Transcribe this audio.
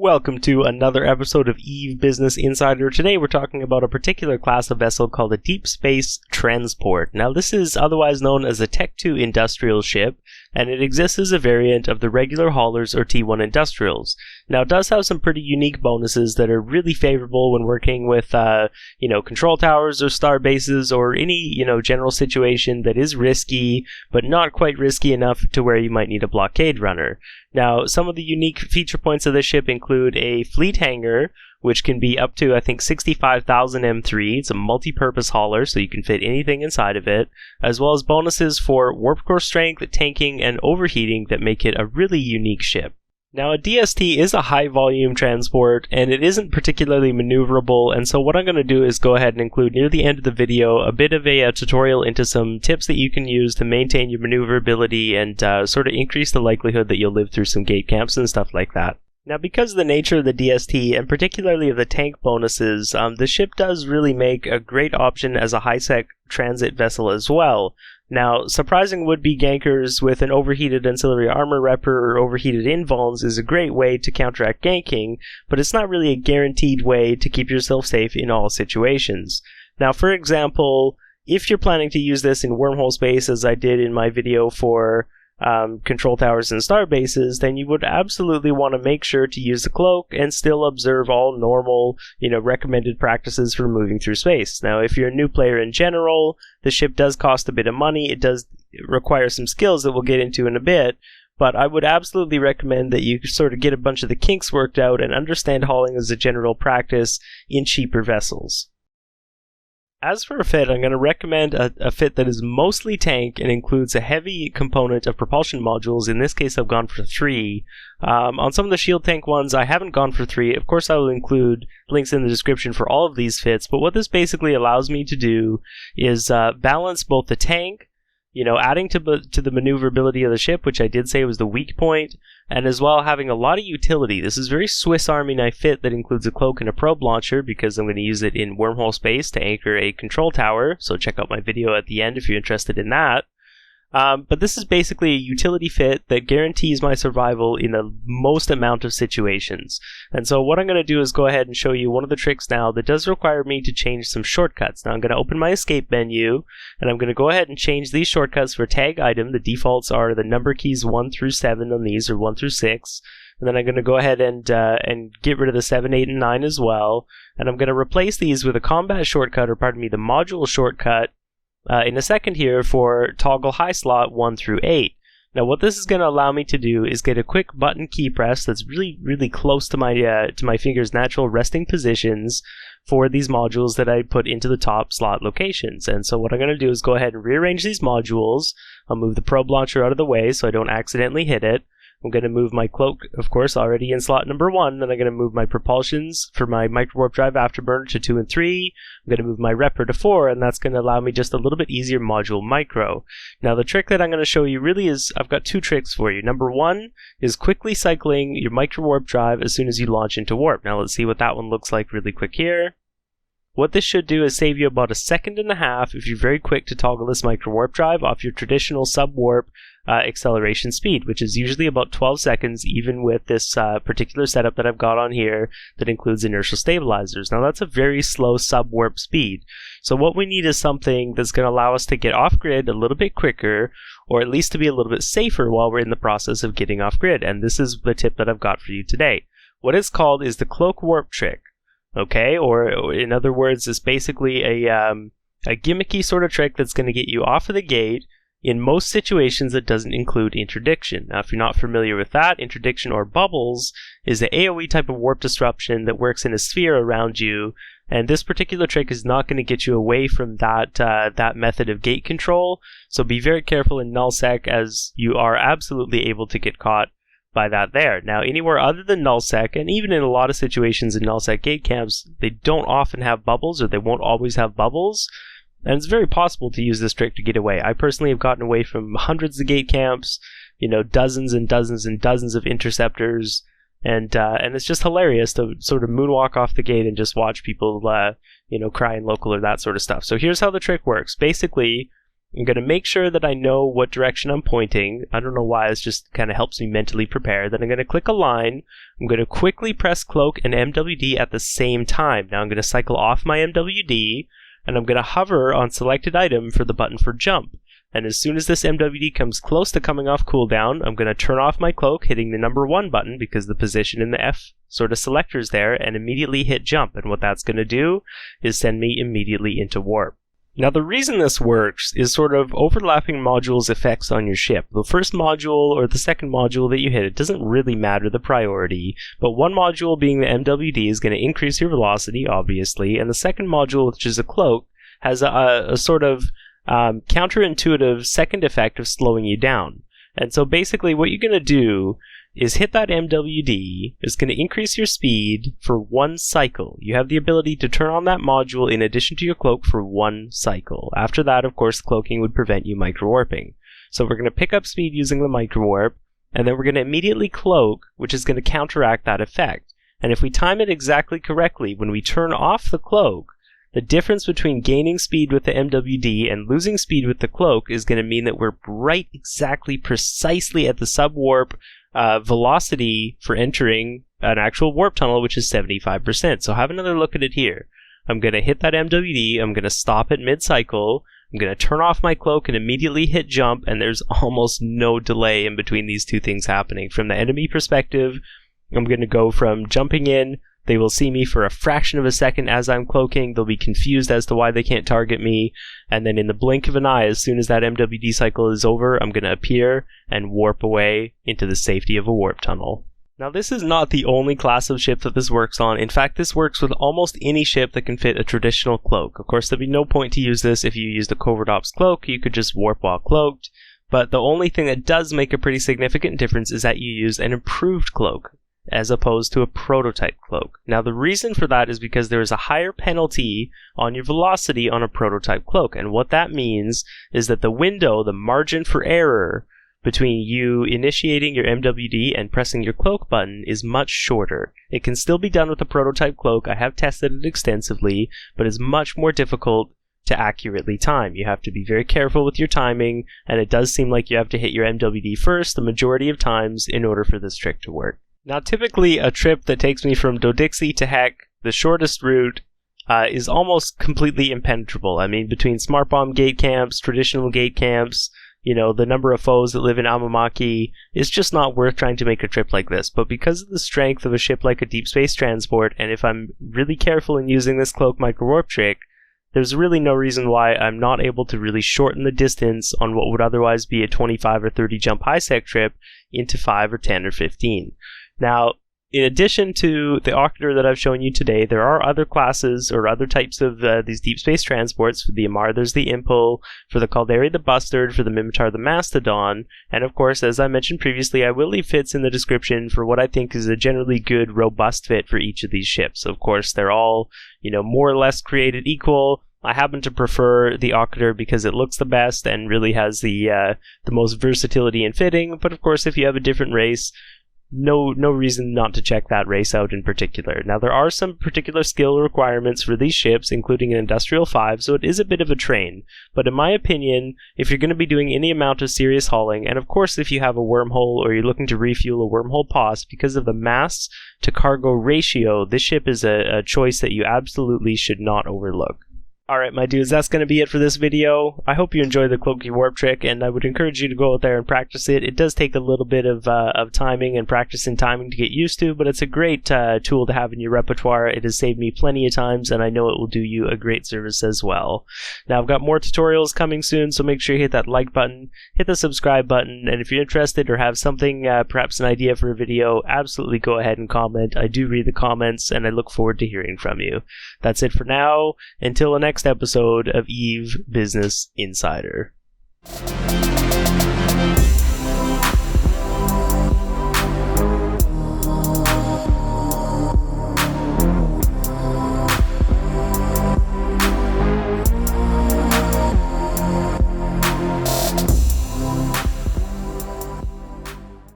Welcome to another episode of EVE Business Insider. Today we're talking about a particular class of vessel called a Deep Space Transport. Now this is otherwise known as a Tech 2 industrial ship, and it exists as a variant of the regular haulers or T1 industrials. Now it does have some pretty unique bonuses that are really favorable when working with control towers or star bases or any general situation that is risky but not quite risky enough to where you might need a blockade runner. Now, some of the unique feature points of this ship include a fleet hangar, which can be up to, I think, 65,000 M3. It's a multi-purpose hauler, so you can fit anything inside of it, as well as bonuses for warp core strength, tanking, and overheating that make it a really unique ship. Now, a DST is a high-volume transport, and it isn't particularly maneuverable, and so what I'm going to do is go ahead and include near the end of the video a bit of a tutorial into some tips that you can use to maintain your maneuverability and sort of increase the likelihood that you'll live through some gate camps and stuff like that. Now, because of the nature of the DST, and particularly of the tank bonuses, the ship does really make a great option as a high-sec transit vessel as well. Now, surprising would-be gankers with an overheated ancillary armor repper or overheated invulns is a great way to counteract ganking, but it's not really a guaranteed way to keep yourself safe in all situations. Now, for example, if you're planning to use this in wormhole space, as I did in my video for control towers and star bases, then you would absolutely want to make sure to use the cloak and still observe all normal, recommended practices for moving through space. Now, if you're a new player in general, the ship does cost a bit of money. It does require some skills that we'll get into in a bit, but I would absolutely recommend that you sort of get a bunch of the kinks worked out and understand hauling as a general practice in cheaper vessels. As for a fit, I'm going to recommend a fit that is mostly tank and includes a heavy component of propulsion modules. In this case, I've gone for 3. On some of the shield tank ones, I haven't gone for 3. Of course, I will include links in the description for all of these fits, but what this basically allows me to do is balance both the tank, adding to the maneuverability of the ship, which I did say was the weak point, and as well having a lot of utility. This is very Swiss Army knife fit that includes a cloak and a probe launcher because I'm going to use it in wormhole space to anchor a control tower, so check out my video at the end if you're interested in that. But this is basically a utility fit that guarantees my survival in the most amount of situations. And so what I'm going to do is go ahead and show you one of the tricks now that does require me to change some shortcuts. Now I'm going to open my escape menu, and I'm going to go ahead and change these shortcuts for tag item. The defaults are the number keys 1 through 7 on these, or 1 through 6. And then I'm going to go ahead and get rid of the 7, 8, and 9 as well. And I'm going to replace these with a combat shortcut, or the module shortcut, in a second here for toggle high slot 1 through 8. Now what this is going to allow me to do is get a quick button key press that's really close to my finger's natural resting positions for these modules that I put into the top slot locations. And so what I'm going to do is go ahead and rearrange these modules. I'll move the probe launcher out of the way so I don't accidentally hit it. I'm going to move my cloak, of course, already in slot number 1. Then I'm going to move my propulsions for my microwarp drive afterburner to 2 and 3. I'm going to move my repper to 4, and that's going to allow me just a little bit easier module micro. Now, the trick that I'm going to show you really is, I've got 2 tricks for you. Number 1 is quickly cycling your microwarp drive as soon as you launch into warp. Now, let's see what that one looks like really quick here. What this should do is save you about 1.5 seconds if you're very quick to toggle this microwarp drive off your traditional sub-warp acceleration speed, which is usually about 12 seconds, even with this particular setup that I've got on here that includes inertial stabilizers. Now that's a very slow sub-warp speed. So what we need is something that's going to allow us to get off-grid a little bit quicker, or at least to be a little bit safer while we're in the process of getting off-grid. And this is the tip that I've got for you today. What it's called is the cloak warp trick. Okay, or in other words, it's basically a gimmicky sort of trick that's going to get you off of the gate in most situations that doesn't include interdiction. Now, if you're not familiar with that, interdiction or bubbles is the AoE type of warp disruption that works in a sphere around you, and this particular trick is not going to get you away from that method of gate control, so be very careful in nullsec, as you are absolutely able to get caught by that there. Now, anywhere other than nullsec, and even in a lot of situations in nullsec gate camps, they don't often have bubbles, or they won't always have bubbles, and it's very possible to use this trick to get away. I personally have gotten away from hundreds of gate camps, dozens and dozens and dozens of interceptors, and it's just hilarious to sort of moonwalk off the gate and just watch people cry in local or that sort of stuff. So here's how the trick works. Basically, I'm going to make sure that I know what direction I'm pointing. I don't know why, it just kind of helps me mentally prepare. Then I'm going to click Align. I'm going to quickly press Cloak and MWD at the same time. Now I'm going to cycle off my MWD, and I'm going to hover on selected item for the button for jump. And as soon as this MWD comes close to coming off cooldown, I'm going to turn off my cloak, hitting the number 1 button because the position in the F sort of selector is there, and immediately hit jump. And what that's going to do is send me immediately into warp. Now the reason this works is sort of overlapping modules' effects on your ship. The first module or the second module that you hit, it doesn't really matter the priority, but one module being the MWD is going to increase your velocity, obviously, and the second module, which is a cloak, has a sort of counterintuitive second effect of slowing you down. And so basically what you're going to do is hit that MWD. It's going to increase your speed for 1 cycle. You have the ability to turn on that module in addition to your cloak for 1 cycle. After that, of course, cloaking would prevent you micro-warping. So we're going to pick up speed using the micro-warp, and then we're going to immediately cloak, which is going to counteract that effect. And if we time it exactly correctly, when we turn off the cloak, the difference between gaining speed with the MWD and losing speed with the cloak is going to mean that we're right exactly precisely at the sub-warp velocity for entering an actual warp tunnel, which is 75%. So have another look at it here. I'm going to hit that MWD, I'm going to stop at mid-cycle, I'm going to turn off my cloak and immediately hit jump, and there's almost no delay in between these two things happening. From the enemy perspective, I'm going to go from jumping in, they will see me for a fraction of a second as I'm cloaking, they'll be confused as to why they can't target me, and then in the blink of an eye, as soon as that MWD cycle is over, I'm going to appear and warp away into the safety of a warp tunnel. Now this is not the only class of ship that this works on. In fact, this works with almost any ship that can fit a traditional cloak. Of course, there'd be no point to use this if you used a Covert Ops cloak. You could just warp while cloaked, but the only thing that does make a pretty significant difference is that you use an improved cloak as opposed to a prototype cloak. Now the reason for that is because there is a higher penalty on your velocity on a prototype cloak, and what that means is that the window, the margin for error between you initiating your MWD and pressing your cloak button is much shorter. It can still be done with a prototype cloak, I have tested it extensively, but it's much more difficult to accurately time. You have to be very careful with your timing, and it does seem like you have to hit your MWD first the majority of times in order for this trick to work. Now typically a trip that takes me from Dodixie to Heck, the shortest route, is almost completely impenetrable. I mean, between smart bomb gate camps, traditional gate camps, you know, the number of foes that live in Amamaki, it's just not worth trying to make a trip like this. But because of the strength of a ship like a deep space transport, and if I'm really careful in using this cloak micro-warp trick, there's really no reason why I'm not able to really shorten the distance on what would otherwise be a 25 or 30 jump high sec trip into 5 or 10 or 15. Now, in addition to the Octator that I've shown you today, there are other classes or other types of these deep space transports. For the Amar, there's the Impel, for the Caldari, the Bustard, for the Mimitar, the Mastodon, and of course, as I mentioned previously, I will leave fits in the description for what I think is a generally good, robust fit for each of these ships. Of course, they're all, you know, more or less created equal. I happen to prefer the Octator because it looks the best and really has the most versatility in fitting, but of course, if you have a different race, no reason not to check that race out in particular. Now, there are some particular skill requirements for these ships, including an Industrial 5, so it is a bit of a train. But in my opinion, if you're going to be doing any amount of serious hauling, and of course if you have a wormhole or you're looking to refuel a wormhole POS, because of the mass to cargo ratio, this ship is a choice that you absolutely should not overlook. Alright my dudes, that's going to be it for this video. I hope you enjoyed the Cloaky Warp trick, and I would encourage you to go out there and practice it. It does take a little bit of timing and practice and timing to get used to, but it's a great tool to have in your repertoire. It has saved me plenty of times, and I know it will do you a great service as well. Now I've got more tutorials coming soon, so make sure you hit that like button, hit the subscribe button, and if you're interested or have something, perhaps an idea for a video, absolutely go ahead and comment. I do read the comments, and I look forward to hearing from you. That's it for now. Until the next episode of EVE Business Insider.